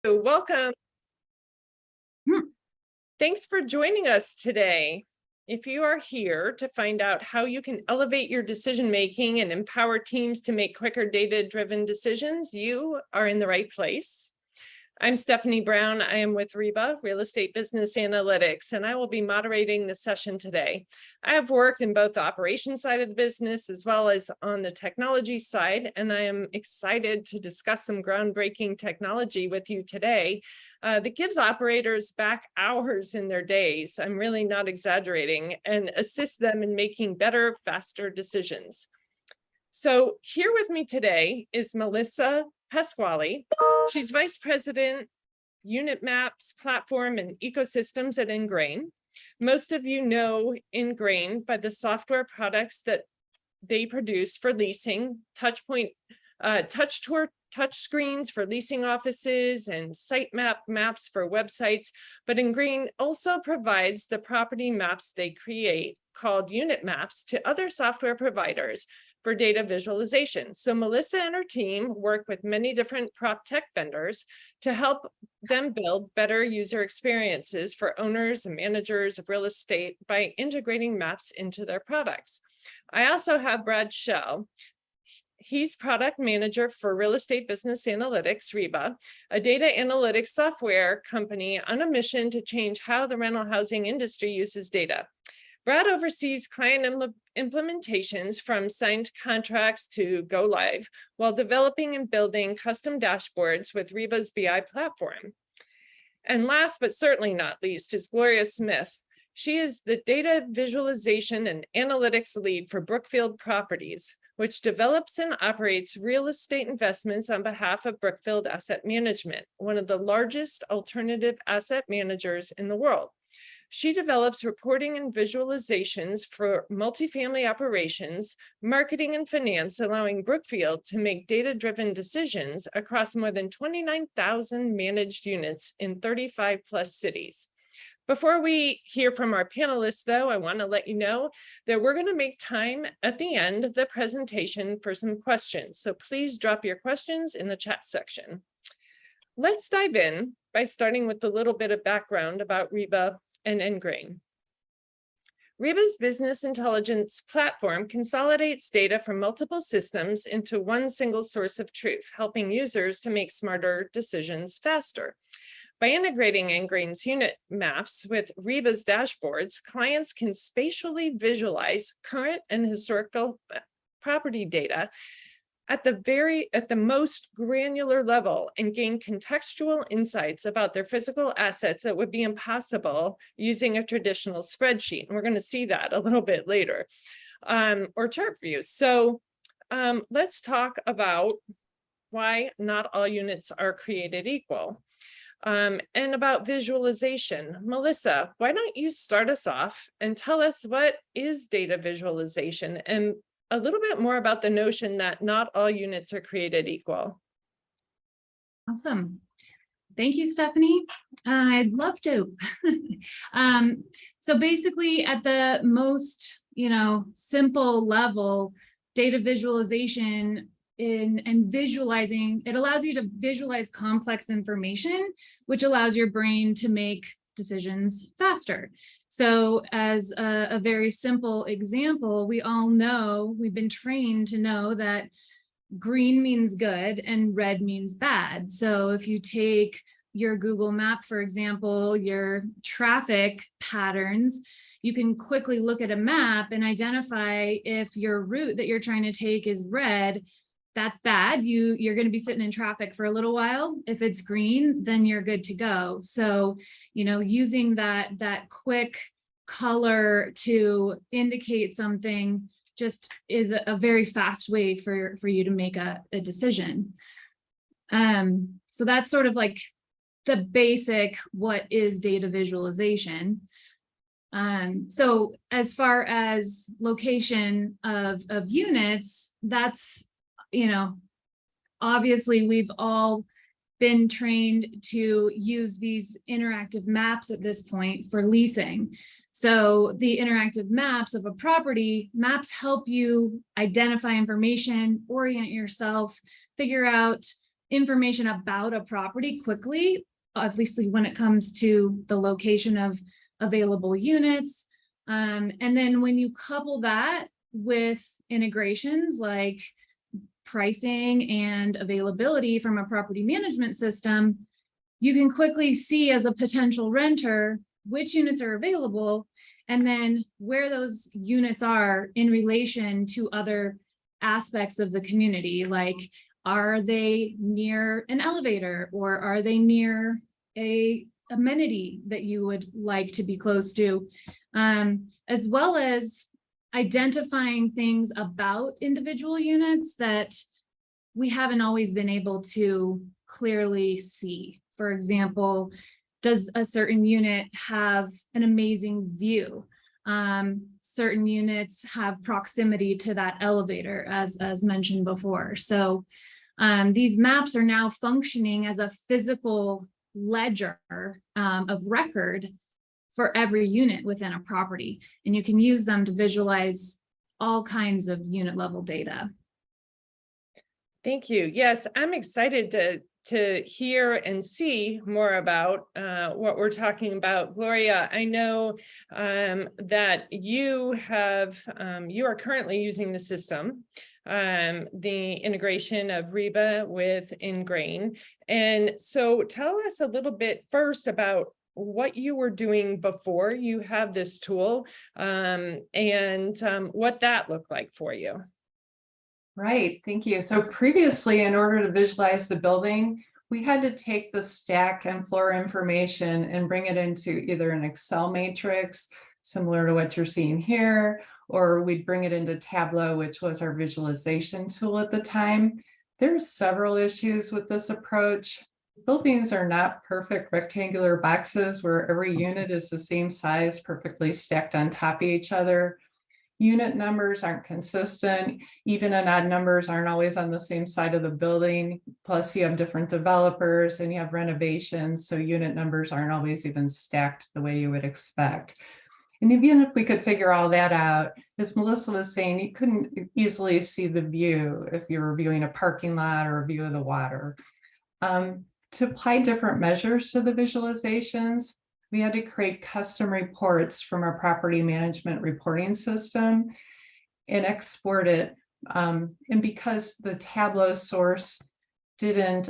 So welcome. Thanks for joining us today. If you are here to find out how you can elevate your decision-making and empower teams to make quicker data-driven decisions, you are in the right place. I'm Stephanie Brown. I am with REBA, Real Estate Business Analytics, and I will be moderating the session today. I have worked in both the operations side of the business as well as on the technology side, and I am excited to discuss some groundbreaking technology with you today that gives operators back hours in their days, I'm really not exaggerating, and assists them in making better, faster decisions. So here with me today is Melissa Pasquale. She's Vice President, Unit Maps, Platform, and Ecosystems at Engrain. Most of you know Engrain by the software products that they produce for leasing, touch screens for leasing offices and sitemap maps for websites. But Engrain also provides the property maps they create called unit maps to other software providers for data visualization. So Melissa and her team work with many different prop tech vendors to help them build better user experiences for owners and managers of real estate by integrating maps into their products. I also have Brad Schell. He's product manager for Real Estate Business Analytics, REBA, a data analytics software company on a mission to change how the rental housing industry uses data. Brad oversees client implementations from signed contracts to go live while developing and building custom dashboards with REBA's BI platform. And last but certainly not least is Gloria Smith. She is the data visualization and analytics lead for Brookfield Properties, which develops and operates real estate investments on behalf of Brookfield Asset Management, one of the largest alternative asset managers in the world. She develops reporting and visualizations for multifamily operations, marketing, and finance, allowing Brookfield to make data-driven decisions across more than 29,000 managed units in 35 plus cities. Before we hear from our panelists, though, I want to let you know that we're going to make time at the end of the presentation for some questions. So please drop your questions in the chat section. Let's dive in by starting with a little bit of background about REBA and Engrain. REBA's business intelligence platform consolidates data from multiple systems into one single source of truth, helping users to make smarter decisions faster. By integrating Engrain's unit maps with REBA's dashboards, clients can spatially visualize current and historical property data at the most granular level and gain contextual insights about their physical assets that would be impossible using a traditional spreadsheet. And we're going to see that a little bit later, or chart views. So let's talk about why not all units are created equal. And about visualization. Melissa, why don't you start us off and tell us what is data visualization and a little bit more about the notion that not all units are created equal. Awesome. Thank you, Stephanie. I'd love to. So basically at the most, simple level, data visualization and visualizing, it allows you to visualize complex information, which allows your brain to make decisions faster. So as a very simple example, we all know, we've been trained to know that green means good and red means bad. So if you take your Google map, for example, your traffic patterns, you can quickly look at a map and identify if your route that you're trying to take is red. That's bad. You're going to be sitting in traffic for a little while. If it's green, then you're good to go. So, using that quick color to indicate something just is a very fast way for you to make a decision. So that's sort of like the basic, what is data visualization? So as far as location of units, that's, obviously we've all been trained to use these interactive maps at this point for leasing. So the interactive maps of a property, maps help you identify information, orient yourself, figure out information about a property quickly, obviously when it comes to the location of available units. And then when you couple that with integrations like pricing and availability from a property management system, you can quickly see as a potential renter which units are available and then where those units are in relation to other aspects of the community. Like, are they near an elevator, or are they near a amenity that you would like to be close to, as well as identifying things about individual units that we haven't always been able to clearly see. For example, does a certain unit have an amazing view? Certain units have proximity to that elevator, as mentioned before. So these maps are now functioning as a physical ledger of record for every unit within a property, and you can use them to visualize all kinds of unit level data. Thank you. Yes, I'm excited to hear and see more about what we're talking about. Gloria, I know that you are currently using the system, the integration of REBA with Engrain. And so tell us a little bit first about what you were doing before you have this tool, and what that looked like for you. Right, thank you. So previously, in order to visualize the building, we had to take the stack and floor information and bring it into either an Excel matrix, similar to what you're seeing here, or we'd bring it into Tableau, which was our visualization tool at the time. There's several issues with this approach. Buildings are not perfect rectangular boxes where every unit is the same size, perfectly stacked on top of each other. Unit numbers aren't consistent. Even and odd numbers aren't always on the same side of the building. Plus, you have different developers and you have renovations, so unit numbers aren't always even stacked the way you would expect. And even if we could figure all that out, as Melissa was saying, you couldn't easily see the view if you were viewing a parking lot or a view of the water. To apply different measures to the visualizations, we had to create custom reports from our property management reporting system and export it. And because the Tableau source didn't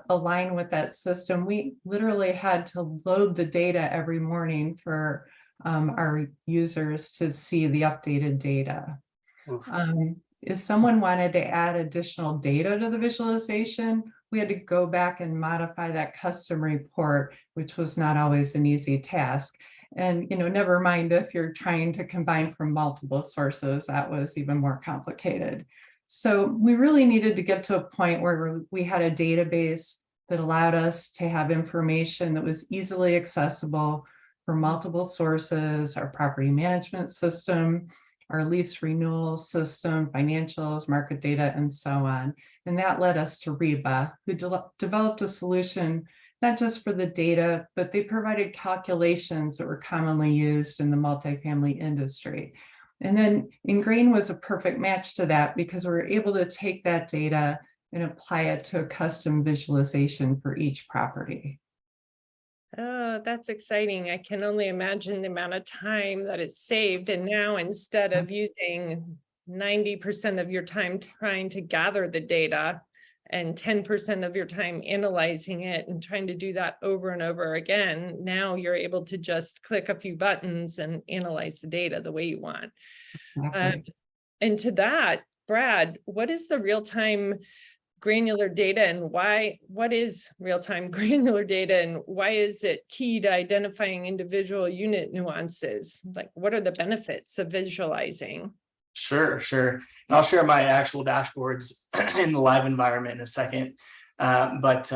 align with that system, we literally had to load the data every morning for our users to see the updated data. If someone wanted to add additional data to the visualization, we had to go back and modify that custom report, which was not always an easy task. And, never mind if you're trying to combine from multiple sources, that was even more complicated. So we really needed to get to a point where we had a database that allowed us to have information that was easily accessible for multiple sources, our property management system, our lease renewal system, financials, market data, and so on. And that led us to REBA, who developed a solution, not just for the data, but they provided calculations that were commonly used in the multifamily industry. And then Engrain was a perfect match to that because we were able to take that data and apply it to a custom visualization for each property. Oh, that's exciting. I can only imagine the amount of time that it's saved. And now, instead of using 90% of your time trying to gather the data and 10% of your time analyzing it and trying to do that over and over again, now you're able to just click a few buttons and analyze the data the way you want. Exactly. And to that, Brad, what is the real-time granular data, and what is real-time granular data, and why is it key to identifying individual unit nuances? Like, what are the benefits of visualizing? Sure. And I'll share my actual dashboards in the live environment in a second. But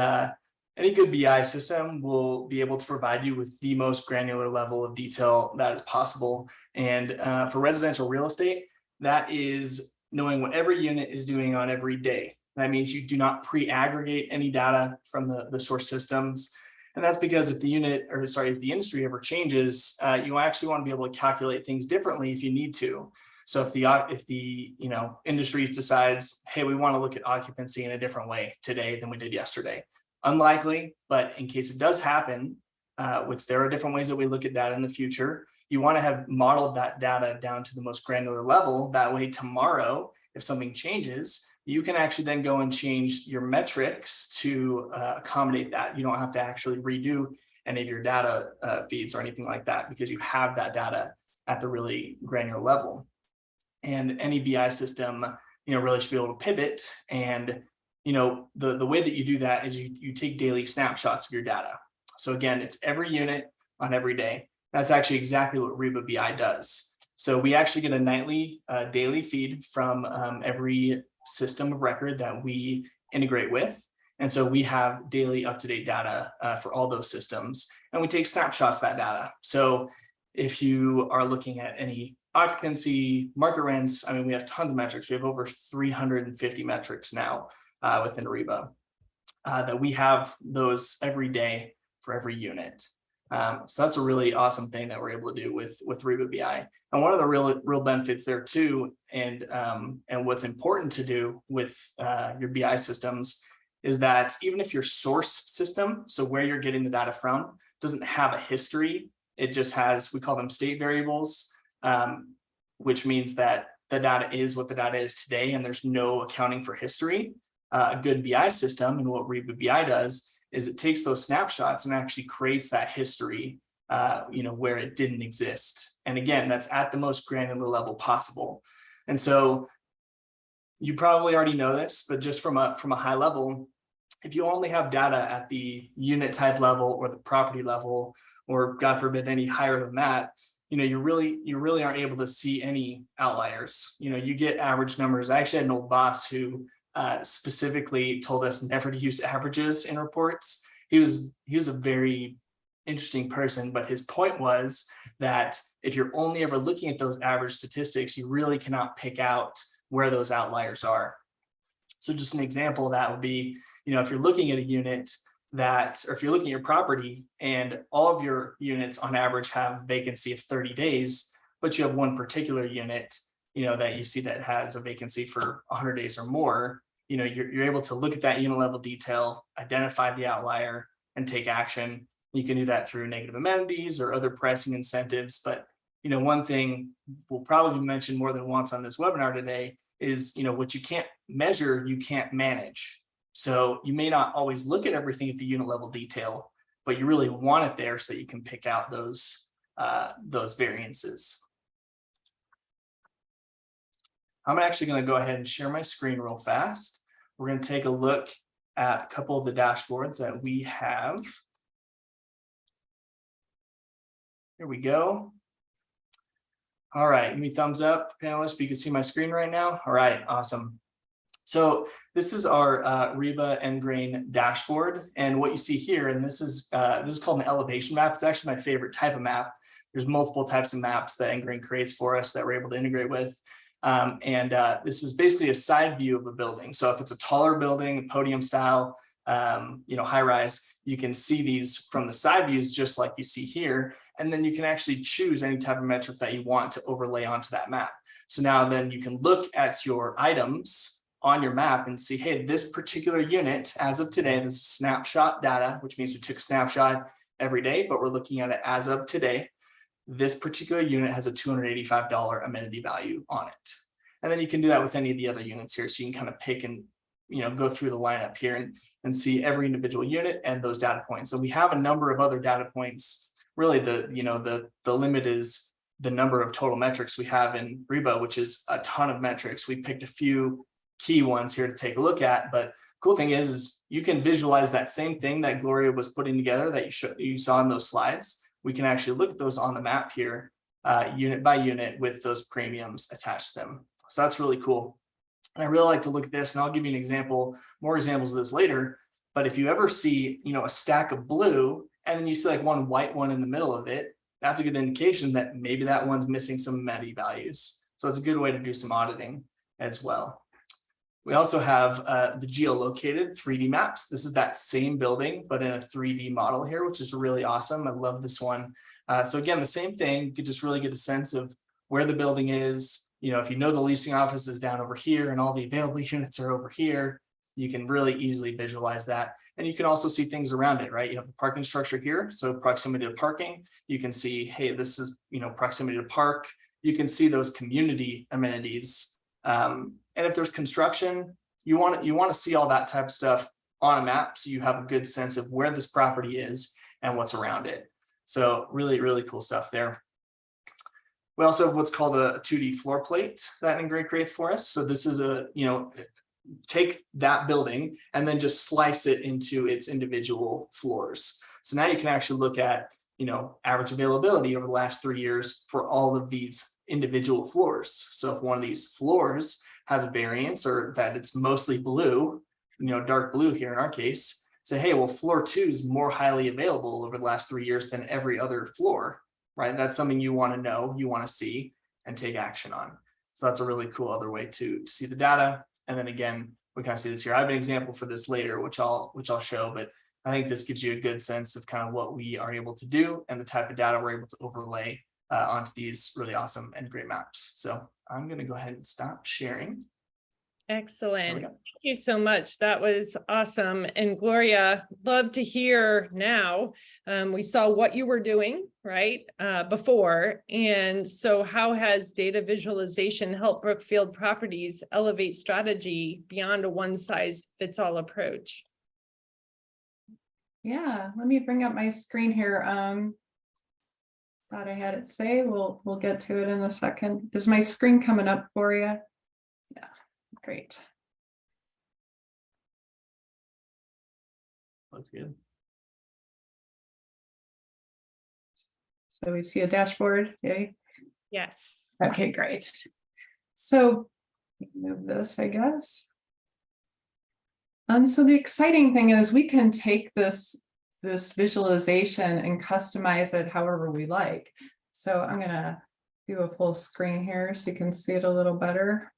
any good BI system will be able to provide you with the most granular level of detail that is possible. And for residential real estate, that is knowing what every unit is doing on every day. That means you do not pre-aggregate any data from the source systems. And that's because if the industry ever changes, you actually want to be able to calculate things differently if you need to. So if the industry decides, hey, we want to look at occupancy in a different way today than we did yesterday, unlikely, but in case it does happen, which there are different ways that we look at data in the future, you want to have modeled that data down to the most granular level. That way tomorrow, if something changes, you can actually then go and change your metrics to accommodate that. You don't have to actually redo any of your data feeds or anything like that, because you have that data at the really granular level. And any BI system, really should be able to pivot. And, the way that you do that is you take daily snapshots of your data. So again, it's every unit on every day. That's actually exactly what REBA BI does. So we actually get a nightly, daily feed from every system of record that we integrate with. And so we have daily up-to-date data for all those systems, and we take snapshots of that data. So if you are looking at any occupancy, market rents, we have tons of metrics. We have over 350 metrics now within REBA that we have those every day for every unit. So that's a really awesome thing that we're able to do with REBA BI. And one of the real benefits there too, and what's important to do with your BI systems is that even if your source system, so where you're getting the data from, doesn't have a history, it just has, we call them state variables, which means that the data is what the data is today, and there's no accounting for history. A good BI system, and what REBA BI does, is it takes those snapshots and actually creates that history, where it didn't exist. And again, that's at the most granular level possible. And so you probably already know this, but just from a high level, if you only have data at the unit type level or the property level, or God forbid any higher than that, you really aren't able to see any outliers. You get average numbers. I actually had an old boss who specifically told us never to use averages in reports. He was a very interesting person, but his point was that if you're only ever looking at those average statistics, you really cannot pick out where those outliers are. So just an example of that would be, if you're looking at a unit or if you're looking at your property and all of your units on average have vacancy of 30 days, but you have one particular unit, that you see that has a vacancy for 100 days or more, you're able to look at that unit level detail, identify the outlier, and take action. You can do that through negative amenities or other pricing incentives. But, one thing we'll probably mention more than once on this webinar today is, what you can't measure, you can't manage. So you may not always look at everything at the unit level detail, but you really want it there so you can pick out those variances. I'm actually going to go ahead and share my screen real fast. We're going to take a look at a couple of the dashboards that we have. Here we go. All right, give me a thumbs up, panelists. You can see my screen right now. All right, awesome. So this is our REBA Engrain dashboard, and what you see here, and this is called an elevation map. It's actually my favorite type of map. There's multiple types of maps that Engrain creates for us that we're able to integrate with. This is basically a side view of a building. So if it's a taller building, podium style, high rise, you can see these from the side views, just like you see here. And then you can actually choose any type of metric that you want to overlay onto that map. So now then you can look at your items on your map and see, hey, this particular unit, as of today, this is snapshot data, which means we took a snapshot every day, but we're looking at it as of today. This particular unit has a $285 amenity value on it. And then you can do that with any of the other units here. So you can kind of pick and, go through the lineup here and see every individual unit and those data points. So we have a number of other data points. Really the limit is the number of total metrics we have in REBA, which is a ton of metrics. We picked a few key ones here to take a look at, but cool thing is you can visualize that same thing that Gloria was putting together that you saw in those slides. We can actually look at those on the map here, unit by unit, with those premiums attached to them. So that's really cool. And I really like to look at this, and I'll give you an example, more examples of this later. But if you ever see, a stack of blue, and then you see like one white one in the middle of it, that's a good indication that maybe that one's missing some amenity values. So it's a good way to do some auditing as well. We also have the geolocated 3D maps. This is that same building, but in a 3D model here, which is really awesome. I love this one. So again, the same thing, you could just really get a sense of where the building is, you know, if you know the leasing office is down over here and all the available units are over here, you can really easily visualize that. And you can also see things around it, right? You have the parking structure here. So proximity to parking, you can see, hey, this is, you know, proximity to park. You can see those community amenities. And if there's construction, you want to see all that type of stuff on a map, so you have a good sense of where this property is and what's around it. So really, really cool stuff there. We also have what's called a 2D floor plate that Engrain creates for us. So this is a, you know, take that building and then just slice it into its individual floors. So now you can actually look at, you know, average availability over the last 3 years for all of these individual floors. So if one of these floors has a variance, or that it's mostly blue, you know, dark blue here in our case, say, hey, well, floor 2 is more highly available over the last 3 years than every other floor, right? That's something you want to know, you want to see and take action on. So that's a really cool other way to see the data. And then again, we kind of see this here. I have an example for this later, which I'll show, but I think this gives you a good sense of kind of what we are able to do and the type of data we're able to overlay onto these really awesome and great maps. So I'm going to go ahead and stop sharing. Excellent. Thank you so much. That was awesome. And Gloria, love to hear now. We saw what you were doing, right, before. And so how has data visualization helped Brookfield Properties elevate strategy beyond a one-size-fits-all approach? Yeah, let me bring up my screen here. Thought I had it say, we'll get to it in a second. Is my screen coming up for you? Yeah, great. Looks good. So we see a dashboard, yay? Yes. Okay, great. So move this, I guess. So the exciting thing is we can take this visualization and customize it however we like. So I'm gonna do a full screen here so you can see it a little better.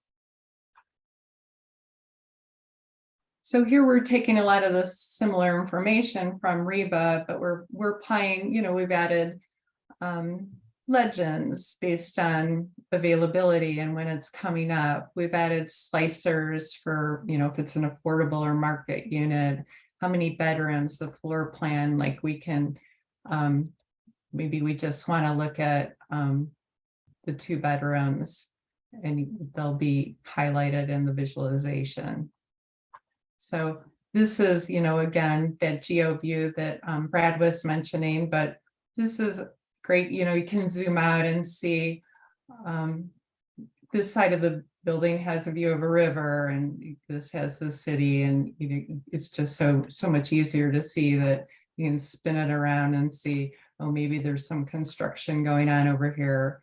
So here we're taking a lot of the similar information from REBA, but we're applying, you know, we've added legends based on availability and when it's coming up. We've added slicers for, you know, if it's an affordable or market unit, how many bedrooms, the floor plan, like we can, maybe we just want to look at the 2 bedrooms and they'll be highlighted in the visualization. So this is, you know, again, that geo view that Brad was mentioning, but this is great. You know, you can zoom out and see this side of the building has a view of a river and this has the city, and you know, it's just so much easier to see that you can spin it around and see, oh, maybe there's some construction going on over here.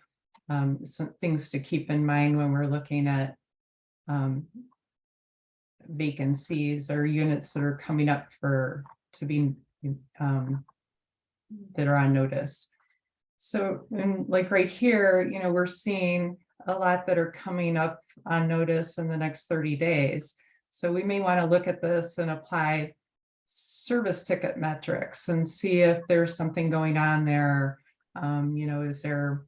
Some things to keep in mind when we're looking at vacancies or units that are coming up to be that are on notice. So, and like right here, you know, we're seeing a lot that are coming up on notice in the next 30 days. So we may want to look at this and apply service ticket metrics and see if there's something going on there. You know, is there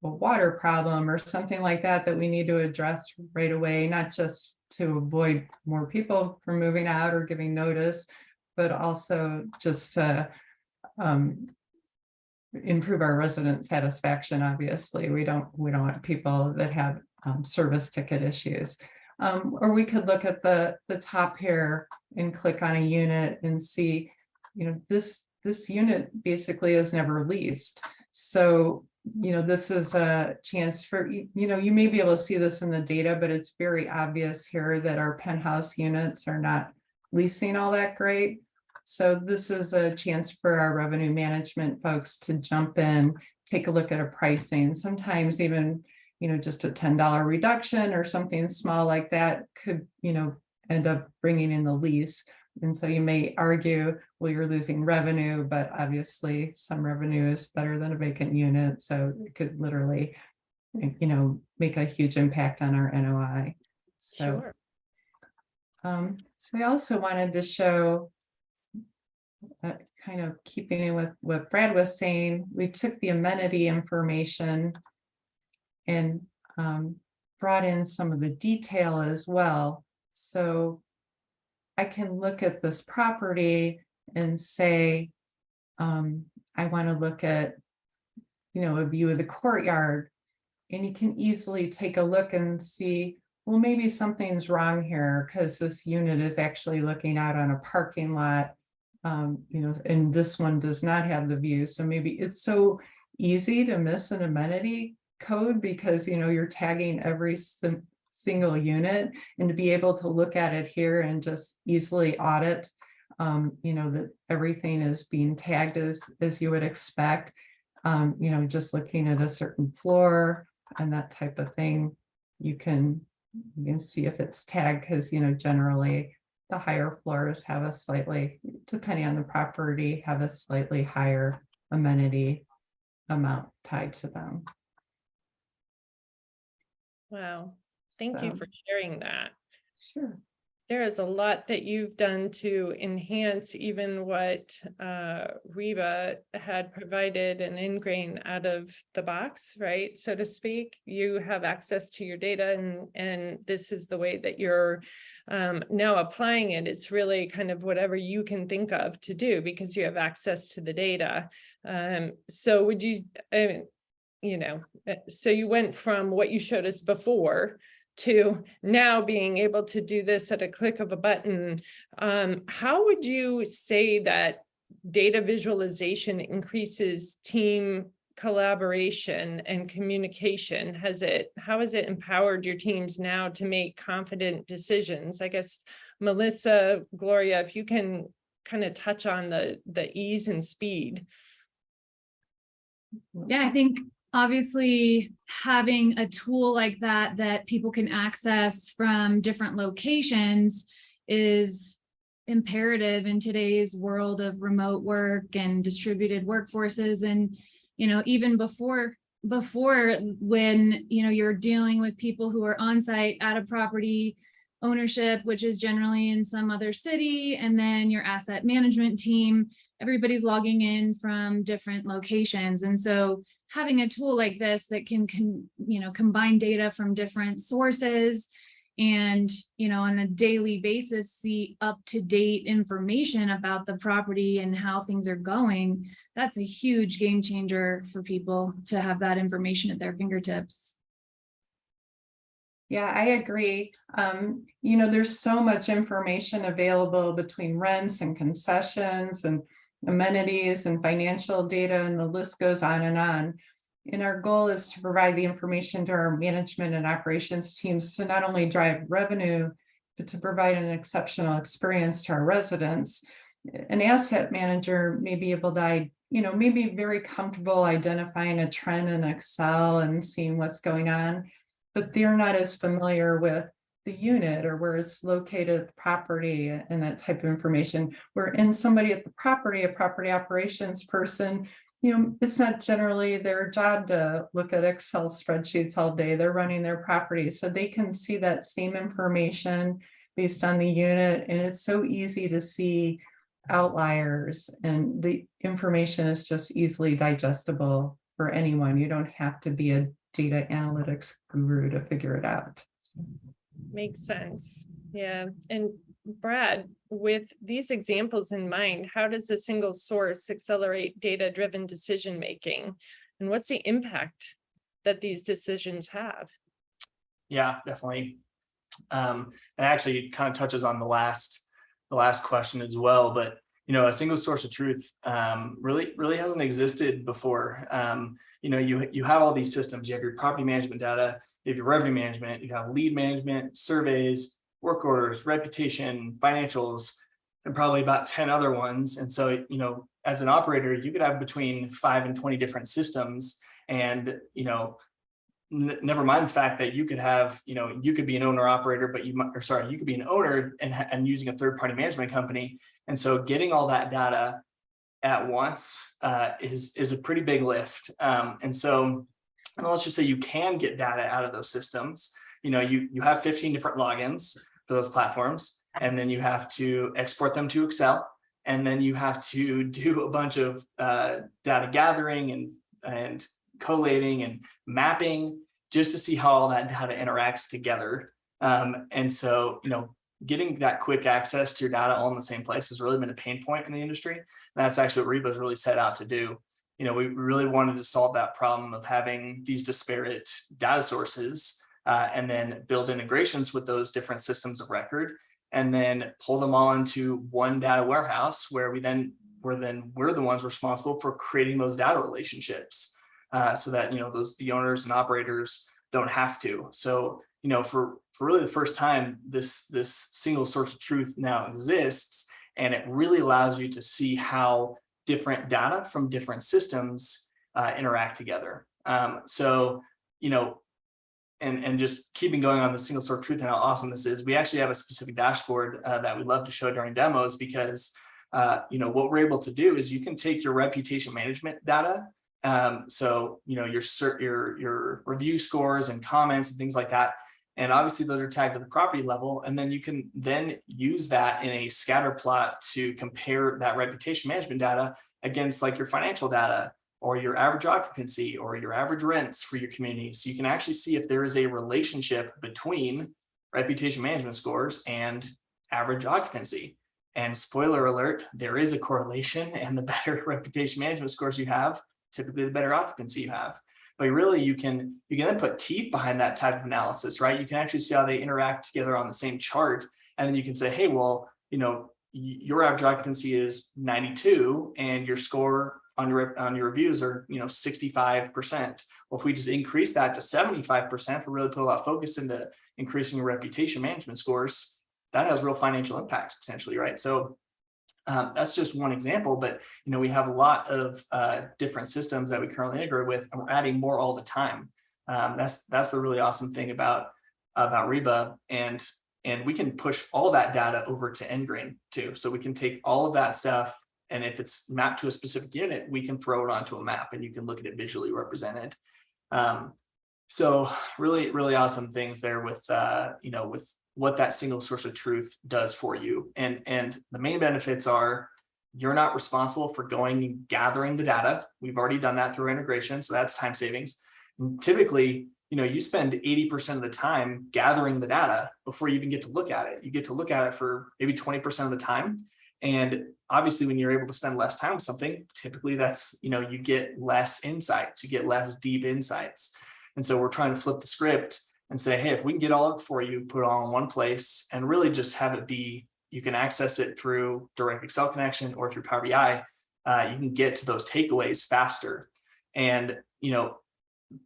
a water problem or something like that that we need to address right away, not just to avoid more people from moving out or giving notice, but also just to improve our resident satisfaction. Obviously, we don't want people that have service ticket issues. Or we could look at the top here and click on a unit and see, you know, this unit basically is never leased. So, you know, this is a chance for, you know, you may be able to see this in the data, but it's very obvious here that our penthouse units are not leasing all that great. So this is a chance for our revenue management folks to jump in, take a look at a pricing. Sometimes even, you know, just a $10 reduction or something small like that could, you know, end up bringing in the lease. And so you may argue, well, you're losing revenue, but obviously some revenue is better than a vacant unit. So it could literally, you know, make a huge impact on our NOI. So, Sure. So I also wanted to show kind of keeping in with what Brad was saying, we took the amenity information and brought in some of the detail as well. So I can look at this property and say, I want to look at, a view of the courtyard, and you can easily take a look and see, well, maybe something's wrong here because this unit is actually looking out on a parking lot, and this one does not have the view. So maybe it's so easy to miss an amenity code because, you're tagging every single unit, and to be able to look at it here and just easily audit, that everything is being tagged as you would expect, just looking at a certain floor and that type of thing, you can see if it's tagged because, generally the higher floors have a slightly, depending on the property, have a slightly higher amenity amount tied to them. Wow. Thank you for sharing that. Sure. There is a lot that you've done to enhance even what REBA had provided an Engrain out of the box, right? So to speak, you have access to your data, and this is the way that you're now applying it. It's really kind of whatever you can think of to do because you have access to the data. So would you, so you went from what you showed us before to now being able to do this at a click of a button. How would you say that data visualization increases team collaboration and communication? How has it empowered your teams now to make confident decisions? I guess, Melissa, Gloria, if you can kind of touch on the ease and speed. Yeah, I think obviously having a tool like that people can access from different locations is imperative in today's world of remote work and distributed workforces. And, even before when, you're dealing with people who are on site at a property ownership, which is generally in some other city, and then your asset management team, everybody's logging in from different locations. And so having a tool like this that can combine data from different sources and, on a daily basis, see up-to-date information about the property and how things are going, that's a huge game changer for people to have that information at their fingertips. Yeah, I agree. There's so much information available between rents and concessions and amenities and financial data, and the list goes on. And our goal is to provide the information to our management and operations teams to not only drive revenue, but to provide an exceptional experience to our residents. An asset manager may be able to, may be very comfortable identifying a trend in Excel and seeing what's going on, but they're not as familiar with the unit or where it's located, the property, and that type of information. Where in somebody at the property, a property operations person, it's not generally their job to look at Excel spreadsheets all day. They're running their property, so they can see that same information based on the unit, and it's so easy to see outliers, and the information is just easily digestible for anyone. You don't have to be a data analytics guru to figure it out. Makes sense. Yeah. And Brad, with these examples in mind, how does a single source accelerate data-driven decision-making? And what's the impact that these decisions have? Yeah, definitely. And actually kind of touches on the last question as well, but a single source of truth really hasn't existed before. You have all these systems. You have your property management data, you have your revenue management, you have lead management, surveys, work orders, reputation, financials, and probably about 10 other ones. And so, as an operator, you could have between 5 and 20 different systems, and never mind the fact that you could have, you could be an owner operator, but you could be an owner and using a third-party management company. And so getting all that data at once is a pretty big lift. And so let's just say you can get data out of those systems. You have 15 different logins for those platforms, and then you have to export them to Excel. And then you have to do a bunch of data gathering and collating and mapping. just to see how all that data interacts together. And so, getting that quick access to your data all in the same place has really been a pain point in the industry. And that's actually what REBA is really set out to do. We really wanted to solve that problem of having these disparate data sources, and then build integrations with those different systems of record, and then pull them all into one data warehouse where we're the ones responsible for creating those data relationships, so that the owners and operators don't have to. So for really the first time, this single source of truth now exists, and it really allows you to see how different data from different systems interact together. So and just keeping going on the single source of truth and how awesome this is, we actually have a specific dashboard that we love to show during demos, because what we're able to do is you can take your reputation management data, so your review scores and comments and things like that, and obviously those are tagged to the property level, and then you can then use that in a scatter plot to compare that reputation management data against like your financial data or your average occupancy or your average rents for your community. So you can actually see if there is a relationship between reputation management scores and average occupancy. And spoiler alert, there is a correlation, and the better reputation management scores you have, typically the better occupancy you have. But really you can then put teeth behind that type of analysis, right? You can actually see how they interact together on the same chart. And then you can say, hey, well, your average occupancy is 92 and your score on your reviews are 65%. Well, if we just increase that to 75%, if we really put a lot of focus into increasing your reputation management scores, that has real financial impacts potentially, right? So that's just one example, but we have a lot of different systems that we currently integrate with, and we're adding more all the time. That's the really awesome thing about REBA, and we can push all that data over to Engrain too. So we can take all of that stuff, and if it's mapped to a specific unit, we can throw it onto a map, and you can look at it visually represented. So really, really awesome things there with with what that single source of truth does for you. And the main benefits are, you're not responsible for going and gathering the data. We've already done that through integration, so that's time savings. And typically, you spend 80% of the time gathering the data before you even get to look at it. You get to look at it for maybe 20% of the time. And obviously, when you're able to spend less time with something, typically that's, you get less insights, you get less deep insights. And so we're trying to flip the script and say, hey, if we can get all of it for you, put it all in one place, and really just have it be, you can access it through direct Excel connection or through Power BI, you can get to those takeaways faster. And,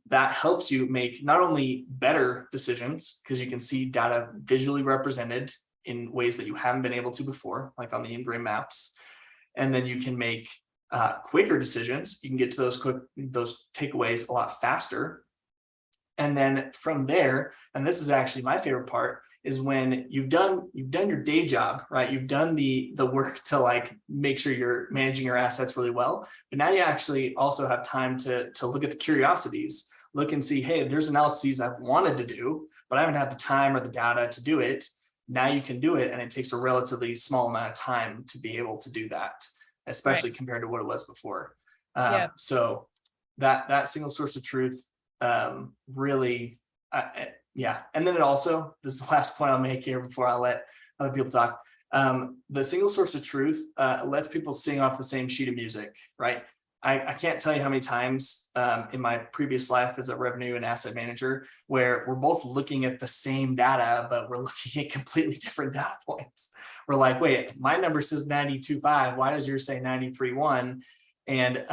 that helps you make not only better decisions, because you can see data visually represented in ways that you haven't been able to before, like on the Engrain maps. And then you can make quicker decisions. You can get to those takeaways a lot faster. And then from there, and this is actually my favorite part, is when you've done your day job, right? You've done the work to like make sure you're managing your assets really well. But now you actually also have time to look at the curiosities, look and see, hey, there's analyses I've wanted to do, but I haven't had the time or the data to do it. Now you can do it, and it takes a relatively small amount of time to be able to do that, especially compared to what it was before. So that single source of truth really, and then it also, this is the last point I'll make here before I let other people talk. The single source of truth lets people sing off the same sheet of music, right? I can't tell you how many times in my previous life as a revenue and asset manager where we're both looking at the same data, but we're looking at completely different data points. We're like, wait, my number says 92.5. Why does yours say 93.1? And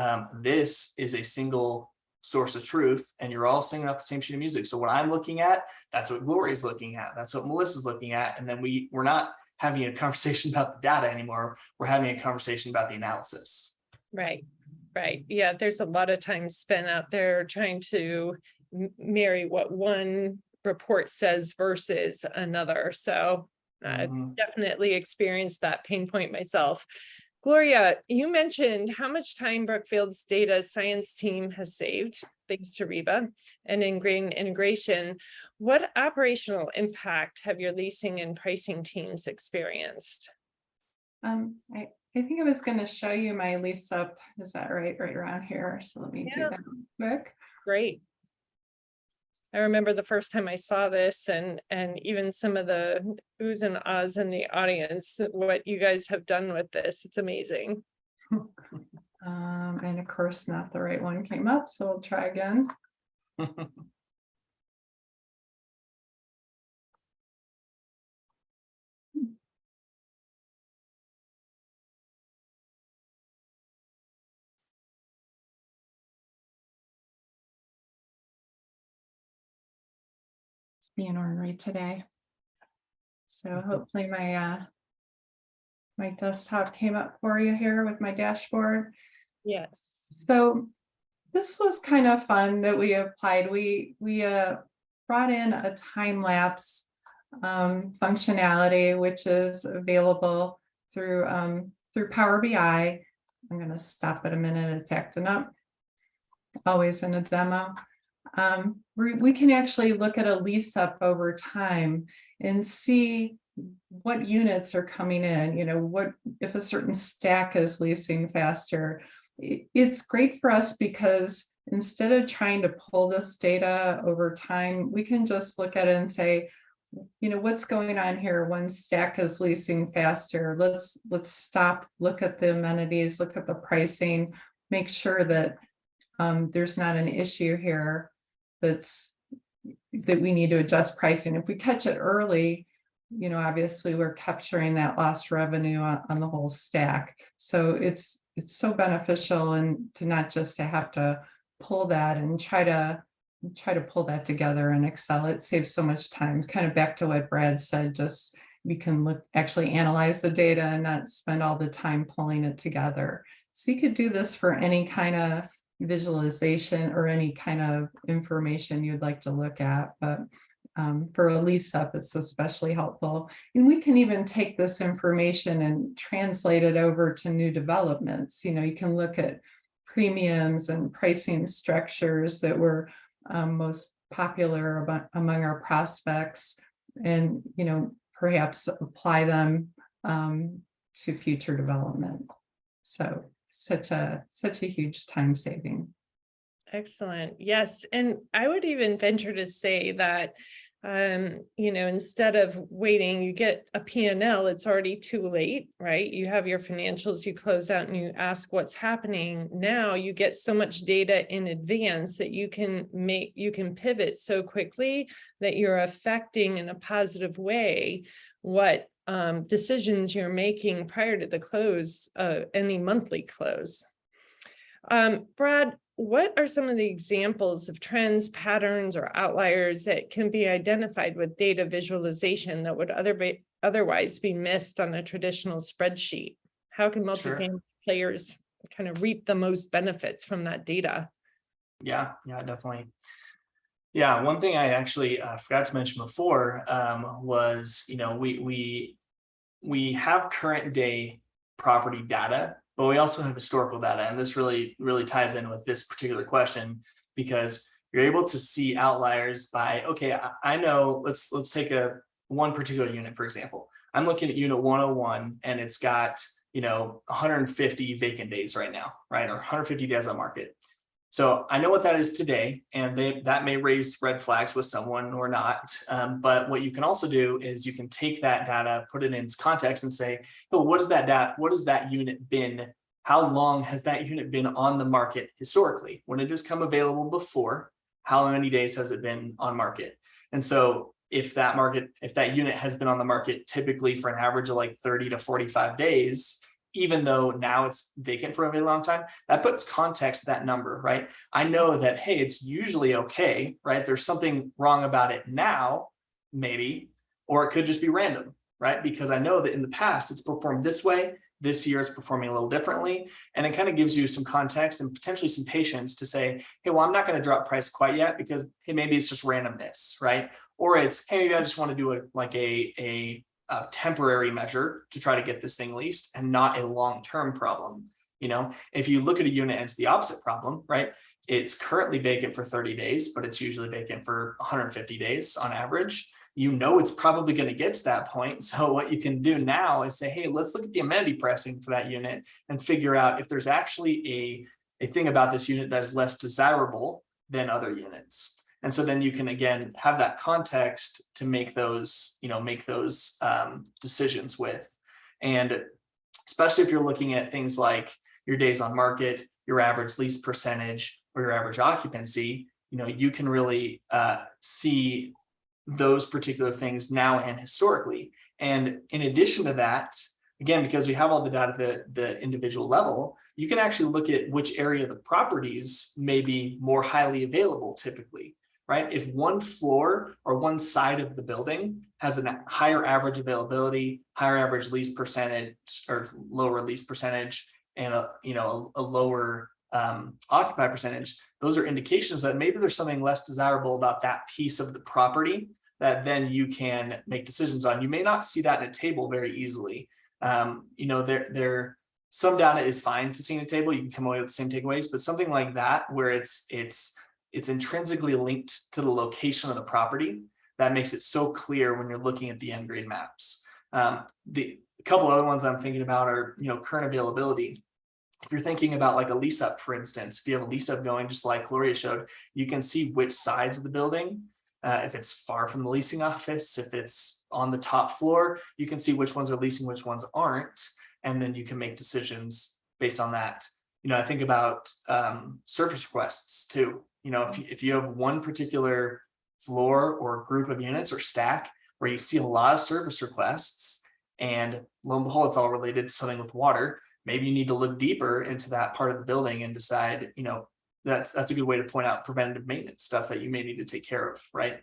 this is a single source of truth, and you're all singing off the same sheet of music. So what I'm looking at, that's what Gloria's looking at. That's what Melissa's looking at. And then we're not having a conversation about the data anymore. We're having a conversation about the analysis. Right. Yeah, there's a lot of time spent out there trying to marry what one report says versus another. So definitely experienced that pain point myself. Gloria, you mentioned how much time Brookfield's data science team has saved thanks to REBA and Engrain integration. What operational impact have your leasing and pricing teams experienced? I think I was going to show you my lease up. Is that right? Right around here. So let me do that real quick. Great. I remember the first time I saw this, and even some of the oohs and ahs in the audience, what you guys have done with this. It's amazing. And of course, not the right one came up, so we'll try again. It's being ornery today. So hopefully my my desktop came up for you here with my dashboard. Yes. So this was kind of fun that we applied. We brought in a time lapse functionality, which is available through Power BI. I'm going to stop it a minute. It's acting up. Always in a demo. We can actually look at a lease up over time and see what units are coming in, you know, what if a certain stack is leasing faster. It's great for us because instead of trying to pull this data over time, we can just look at it and say, you know, what's going on here? One stack is leasing faster. Let's stop, look at the amenities, look at the pricing, make sure that there's not an issue here that we need to adjust pricing. If we catch it early, you know, obviously we're capturing that lost revenue on the whole stack. So it's so beneficial, and to not just to have to pull that and try to pull that together in Excel. It saves so much time. Kind of back to what Brad said, just we can actually analyze the data and not spend all the time pulling it together. So you could do this for any kind of visualization or any kind of information you'd like to look at, but for a lease up, it's especially helpful. And we can even take this information and translate it over to new developments. You know, you can look at premiums and pricing structures that were most popular among our prospects, and, you know, perhaps apply them to future development. So such a huge time saving. Excellent. Yes. And I would even venture to say that, you know, instead of waiting, you get a P&L, it's already too late, right? You have your financials, you close out and you ask what's happening. Now you get so much data in advance that you can pivot so quickly that you're affecting in a positive way what decisions you're making prior to the close, any monthly close. Brad, what are some of the examples of trends, patterns, or outliers that can be identified with data visualization that would otherwise be missed on a traditional spreadsheet? How can multifamily players kind of reap the most benefits from that data? Yeah, definitely. Yeah, one thing I actually forgot to mention before was, you know, we have current day property data, but we also have historical data. And this really ties in with this particular question, because you're able to see outliers by, okay, I know, let's take one particular unit, for example. I'm looking at unit 101 and it's got, you know, 150 vacant days right now, right? Or 150 days on market. So I know what that is today, and that may raise red flags with someone or not. But what you can also do is you can take that data, put it in its context and say, oh, what is that unit been? How long has that unit been on the market historically? When it has come available before, how many days has it been on market? And so if that unit has been on the market typically for an average of like 30 to 45 days, even though now it's vacant for a very long time, that puts context to that number, right? I know that, hey, it's usually okay, right? There's something wrong about it now, maybe, or it could just be random, right? Because I know that in the past it's performed this way, this year it's performing a little differently. And it kind of gives you some context and potentially some patience to say, hey, well, I'm not going to drop price quite yet because, hey, maybe it's just randomness, right? Or it's, hey, maybe I just want to do a temporary measure to try to get this thing leased and not a long-term problem. You know, if you look at a unit and it's the opposite problem, right? It's currently vacant for 30 days, but it's usually vacant for 150 days on average. You know, it's probably going to get to that point. So what you can do now is say, hey, let's look at the amenity pricing for that unit and figure out if there's actually a thing about this unit that is less desirable than other units. And so then you can, again, have that context to make those, decisions with. And especially if you're looking at things like your days on market, your average lease percentage, or your average occupancy, you can really see those particular things now and historically. And in addition to that, again, because we have all the data at the individual level, you can actually look at which area of the properties may be more highly available typically, right? If one floor or one side of the building has a higher average availability, higher average lease percentage or lower lease percentage, and a lower occupy percentage, those are indications that maybe there's something less desirable about that piece of the property that then you can make decisions on. You may not see that in a table very easily. Some data is fine to see in a table. You can come away with the same takeaways, but something like that, where it's intrinsically linked to the location of the property, that makes it so clear when you're looking at the Engrain maps. The couple other ones I'm thinking about are, current availability. If you're thinking about like a lease up, for instance, if you have a lease up going, just like Gloria showed, you can see which sides of the building, if it's far from the leasing office, if it's on the top floor, you can see which ones are leasing, which ones aren't. And then you can make decisions based on that. I think about service requests too. If you have one particular floor or group of units or stack where you see a lot of service requests, and lo and behold, it's all related to something with water, maybe you need to look deeper into that part of the building and decide, that's a good way to point out preventative maintenance stuff that you may need to take care of, right?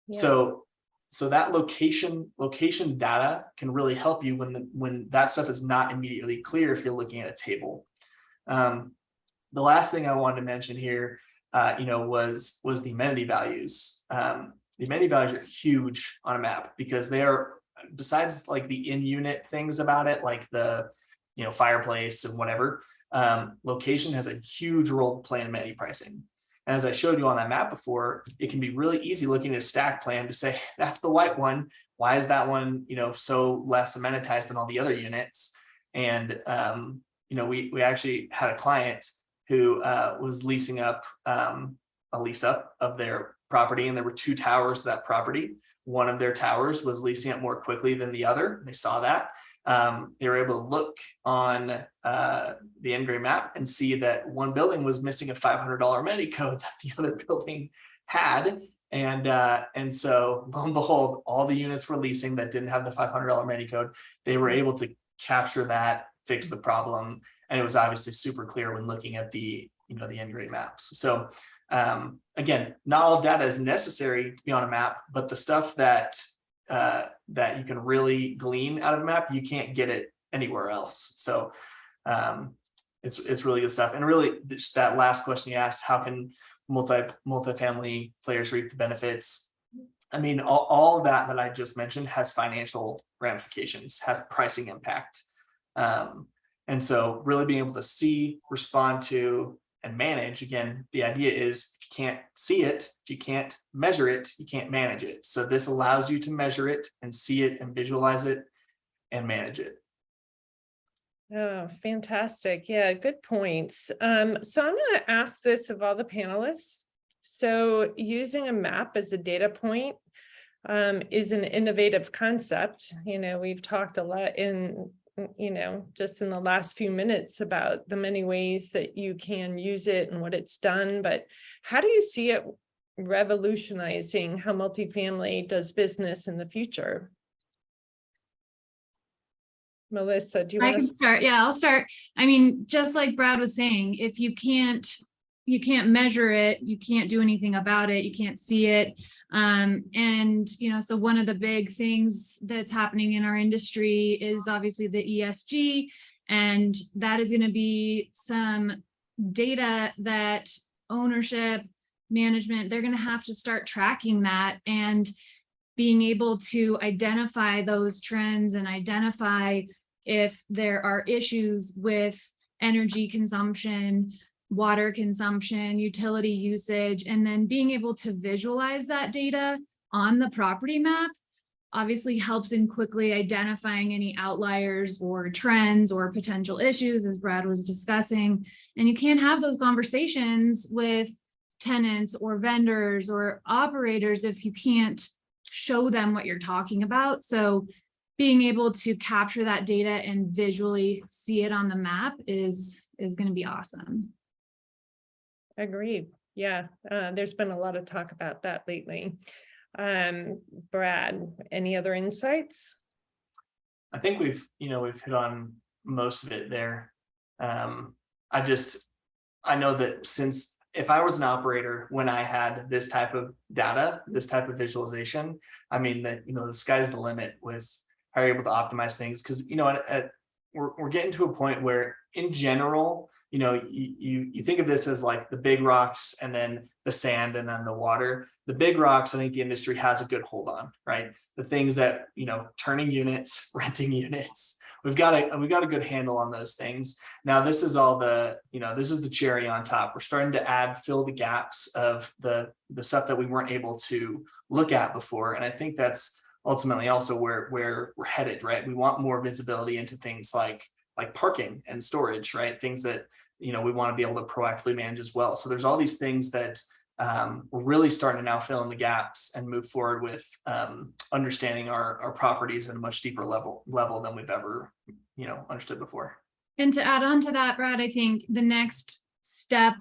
Yes. So that location data can really help you when that stuff is not immediately clear if you're looking at a table. The last thing I wanted to mention here, was the amenity values. The amenity values are huge on a map because they are, besides like the in-unit things about it, like the fireplace and whatever, location has a huge role to play in amenity pricing. And as I showed you on that map before, it can be really easy looking at a stack plan to say, that's the white one. Why is that one, so less amenitized than all the other units? And, we actually had a client who was leasing up a lease up of their property, and there were 2 towers to that property. One of their towers was leasing up more quickly than the other. They saw that. They were able to look on the Engrain map and see that one building was missing a $500 amenity code that the other building had. And so lo and behold, all the units were leasing that didn't have the $500 amenity code. They were able to capture that, fix the problem. And it was obviously super clear when looking at the Engrain maps. So again, not all data is necessary to be on a map, but the stuff that you can really glean out of a map, you can't get it anywhere else. So it's really good stuff. And really, just that last question you asked, how can multifamily players reap the benefits? I mean, all of that I just mentioned has financial ramifications, has pricing impact. And so really being able to see, respond to, and manage, again, the idea is if you can't see it, if you can't measure it, you can't manage it. So this allows you to measure it and see it and visualize it and manage it. Oh, fantastic. Yeah, good points. So I'm going to ask this of all the panelists. So using a map as a data point is an innovative concept. We've talked a lot just in the last few minutes about the many ways that you can use it and what it's done, but how do you see it revolutionizing how multifamily does business in the future? Melissa, do you want to start? Yeah, I'll start. I mean, just like Brad was saying, if you can't measure it, you can't do anything about it, you can't see it. So one of the big things that's happening in our industry is obviously the ESG, and that is going to be some data that ownership, management, they're going to have to start tracking that and being able to identify those trends and identify if there are issues with energy consumption, water consumption, utility usage, and then being able to visualize that data on the property map obviously helps in quickly identifying any outliers or trends or potential issues, as Brad was discussing. And you can't have those conversations with tenants or vendors or operators if you can't show them what you're talking about. So being able to capture that data and visually see it on the map is going to be awesome. Agreed. Yeah, there's been a lot of talk about that lately. Brad, any other insights? I think we've hit on most of it there. I know that since if I was an operator when I had this type of data, this type of visualization, I mean that the sky's the limit with how you're able to optimize things, because we're getting to a point where in general, you think of this as like the big rocks and then the sand and then the water. The big rocks, I think the industry has a good hold on, right? The things that, turning units, renting units, we've got a good handle on those things. Now, this is all this is the cherry on top. We're starting to fill the gaps of the stuff that we weren't able to look at before. And I think that's ultimately also where we're headed, right? We want more visibility into things like parking and storage, right? Things that, we want to be able to proactively manage as well. So there's all these things that we're really starting to now fill in the gaps and move forward with understanding our properties at a much deeper level than we've ever, understood before. And to add on to that, Brad, I think the next step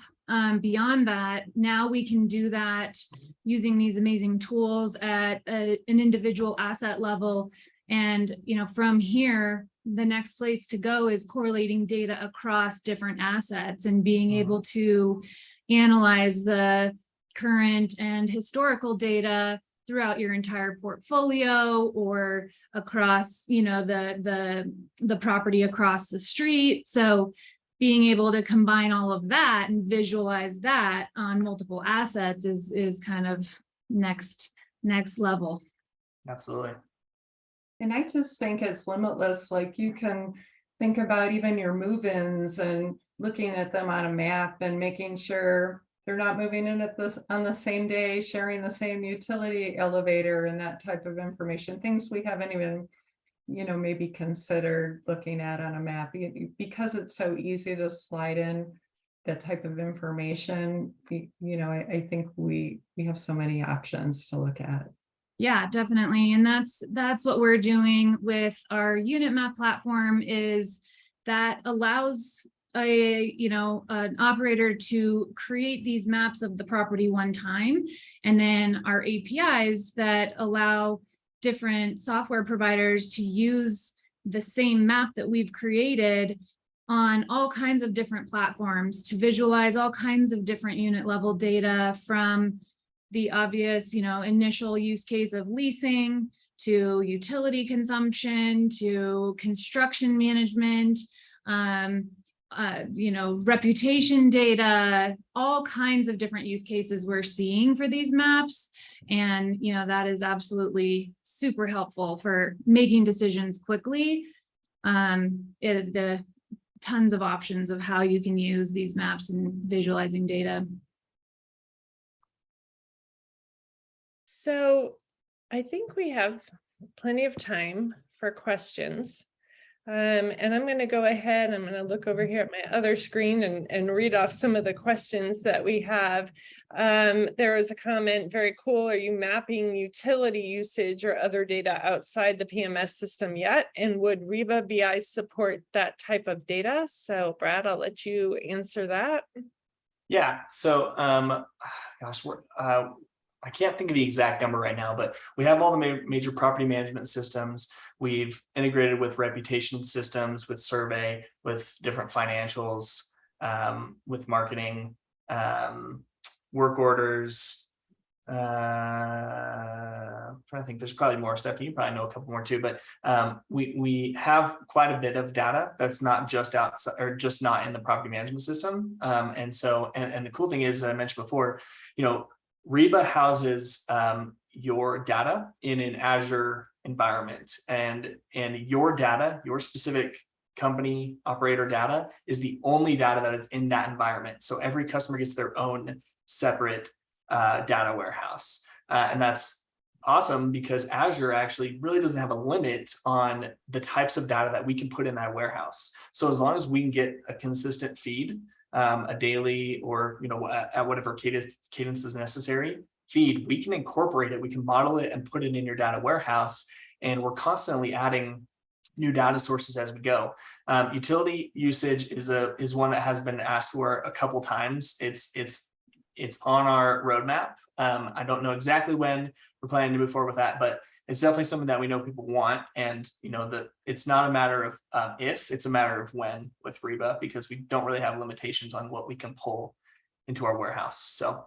beyond that, now we can do that using these amazing tools at an individual asset level. And, from here, the next place to go is correlating data across different assets and being able to analyze the current and historical data throughout your entire portfolio or across, the property across the street. So being able to combine all of that and visualize that on multiple assets is kind of next level. Absolutely. And I just think it's limitless. Like you can think about even your move-ins and looking at them on a map and making sure they're not moving in on the same day, sharing the same utility elevator and that type of information. Things we haven't even, maybe considered looking at on a map, because it's so easy to slide in that type of information. I think we have so many options to look at. Yeah, definitely. And that's what we're doing with our unit map platform, is that allows an operator to create these maps of the property one time. And then our APIs that allow different software providers to use the same map that we've created on all kinds of different platforms to visualize all kinds of different unit level data, from the obvious, initial use case of leasing to utility consumption to construction management, reputation data, all kinds of different use cases we're seeing for these maps. And, that is absolutely super helpful for making decisions quickly. The tons of options of how you can use these maps and visualizing data. So I think we have plenty of time for questions. And I'm going to go ahead, I'm going to look over here at my other screen and read off some of the questions that we have. There was a comment, very cool. Are you mapping utility usage or other data outside the PMS system yet? And would REBA BI support that type of data? So Brad, I'll let you answer that. Yeah, so gosh, I can't think of the exact number right now, but we have all the major property management systems. We've integrated with reputation systems, with survey, with different financials, with marketing, work orders. I'm trying to think, there's probably more stuff. You probably know a couple more too, but we have quite a bit of data that's not just outside or just not in the property management system. And the cool thing is, I mentioned before, REBA houses your data in an Azure environment, and your data, your specific company operator data, is the only data that is in that environment. So every customer gets their own separate data warehouse, and that's awesome because Azure actually really doesn't have a limit on the types of data that we can put in that warehouse. So as long as we can get a consistent feed a daily or, at whatever cadence is necessary feed, we can incorporate it, we can model it and put it in your data warehouse. And we're constantly adding new data sources as we go. Utility usage is one that has been asked for a couple times. It's on our roadmap. I don't know exactly when we're planning to move forward with that, but it's definitely something that we know people want. And it's not a matter of if, it's a matter of when with REBA, because we don't really have limitations on what we can pull into our warehouse. So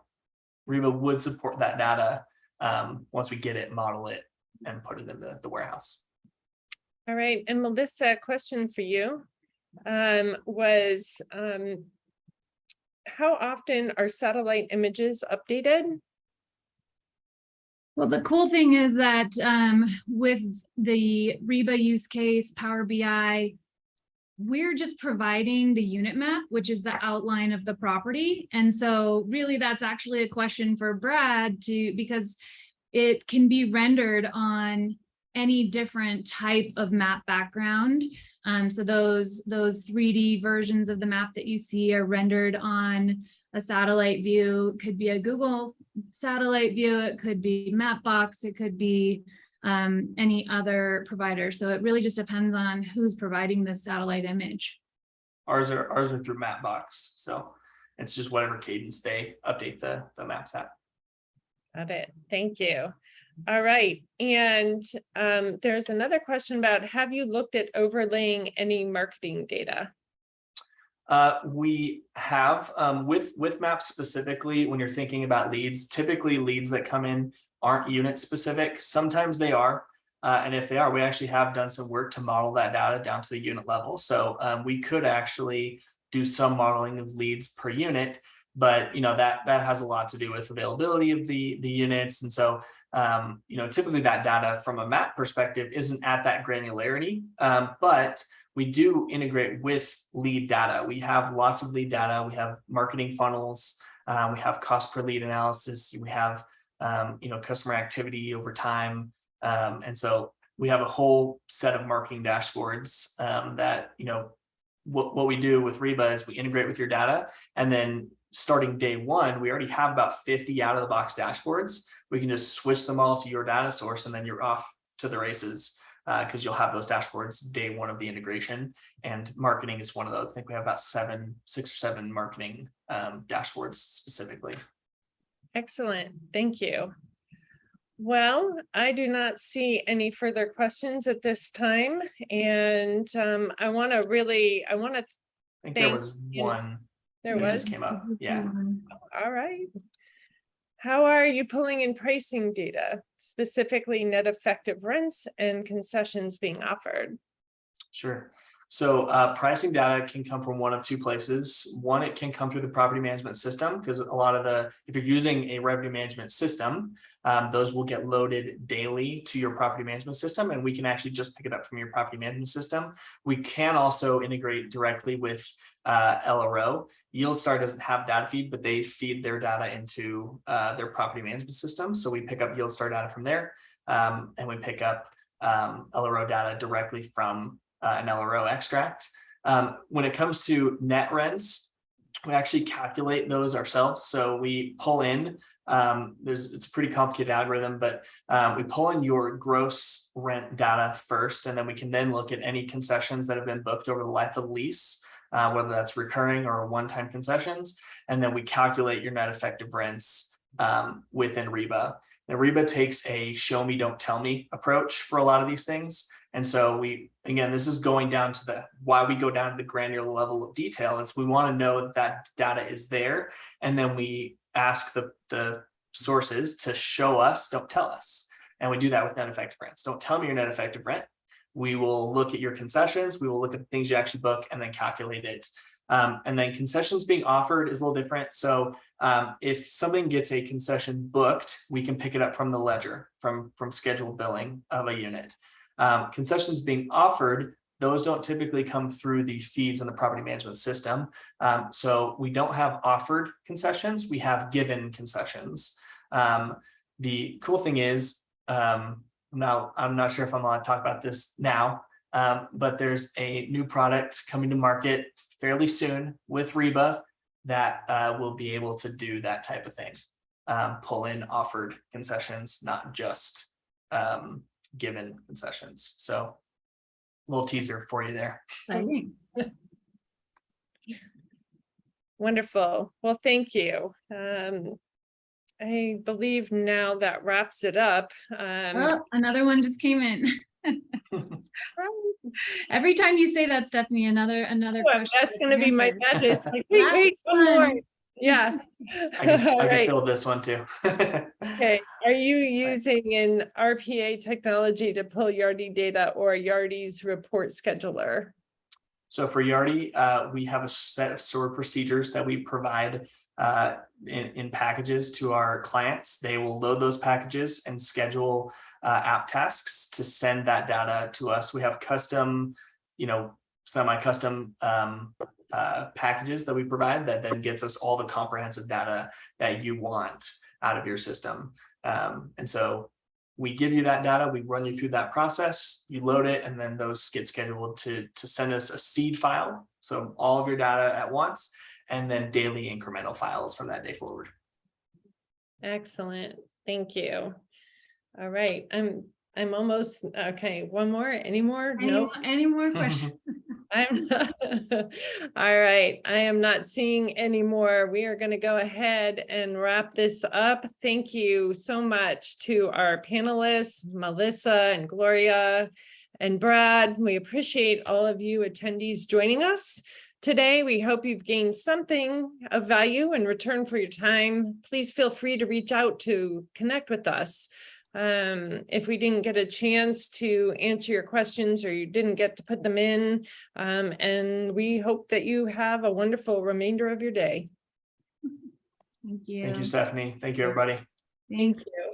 REBA would support that data once we get it, model it, and put it in the warehouse. All right, and Melissa, question for you was how often are satellite images updated? Well, the cool thing is that with the REBA use case, Power BI, we're just providing the unit map, which is the outline of the property. And so really that's actually a question for Brad because it can be rendered on any different type of map background. So those 3D versions of the map that you see are rendered on a satellite view. It could be a Google satellite view, it could be Mapbox, it could be any other provider. So it really just depends on who's providing the satellite image. Ours are through Mapbox, so it's just whatever cadence they update the maps at. Got it. Thank you. All right. And there's another question about, have you looked at overlaying any marketing data? We have with maps specifically, when you're thinking about leads, typically leads that come in aren't unit specific. Sometimes they are. And if they are, we actually have done some work to model that data down to the unit level. So we could actually do some modeling of leads per unit, but that has a lot to do with availability of the units. And so typically that data from a map perspective isn't at that granularity, but we do integrate with lead data. We have lots of lead data. We have marketing funnels. We have cost per lead analysis. We have customer activity over time. And so we have a whole set of marketing dashboards that, what we do with REBA is we integrate with your data, and then starting day one, we already have about 50 out of the box dashboards. We can just switch them all to your data source, and then you're off to the races because you'll have those dashboards day one of the integration. And marketing is one of those. I think we have about 6 or 7 marketing dashboards specifically. Excellent. Thank you. Well, I do not see any further questions at this time. And I want to I think there was one. There that was. just came up. Yeah. All right. How are you pulling in pricing data, specifically net effective rents and concessions being offered? Sure. So pricing data can come from one of two places. One, it can come through the property management system, because a lot of if you're using a revenue management system, those will get loaded daily to your property management system, and we can actually just pick it up from your property management system. We can also integrate directly with LRO. YieldStar doesn't have data feed, but they feed their data into their property management system. So we pick up YieldStar data from there, and we pick up LRO data directly from an LRO extract. When it comes to net rents, we actually calculate those ourselves. So we pull in, it's a pretty complicated algorithm, but we pull in your gross rent data first, and then we can then look at any concessions that have been booked over the life of the lease, whether that's recurring or one-time concessions. And then we calculate your net effective rents within REBA. Now, REBA takes a show me, don't tell me approach for a lot of these things. And so this is going down to why we go down to the granular level of detail. Is we want to know that data is there. And then we ask the sources to show us, don't tell us. And we do that with net effective rents. Don't tell me your net effective rent. We will look at your concessions. We will look at the things you actually book and then calculate it. And then concessions being offered is a little different. So if something gets a concession booked, we can pick it up from the ledger, from scheduled billing of a unit. Concessions being offered, those don't typically come through the feeds in the property management system. So we don't have offered concessions, we have given concessions. The cool thing is, now I'm not sure if I'm allowed to talk about this now, but there's a new product coming to market fairly soon with REBA that will be able to do that type of thing. Pull in offered concessions, not just given concessions. So a little teaser for you there. Exciting. Wonderful. Well, thank you. I believe now that wraps it up. Oh, another one just came in. Every time you say that, Stephanie, another Well, question. that's going to be my answered. message. It's like, wait, Last one more. one. Yeah. I can All right. fill this one too. Okay. Are you using an RPA technology to pull Yardi data or Yardi's report scheduler? So for Yardi, we have a set of stored procedures that we provide in packages to our clients. They will load those packages and schedule app tasks to send that data to us. We have custom, semi-custom packages that we provide that then gets us all the comprehensive data that you want out of your system. And so we give you that data, we run you through that process, you load it, and then those get scheduled to send us a seed file. So all of your data at once, and then daily incremental files from that day forward. Excellent. Thank you. All right. I'm almost okay. One more, any more? No. Any more questions? I'm all right. I am not seeing any more. We are going to go ahead and wrap this up. Thank you so much to our panelists, Melissa and Gloria and Brad. We appreciate all of you attendees joining us today. We hope you've gained something of value in return for your time. Please feel free to reach out to connect with us. If we didn't get a chance to answer your questions or you didn't get to put them in, and we hope that you have a wonderful remainder of your day. Thank you. Thank you, Stephanie. Thank you, everybody. Thank you.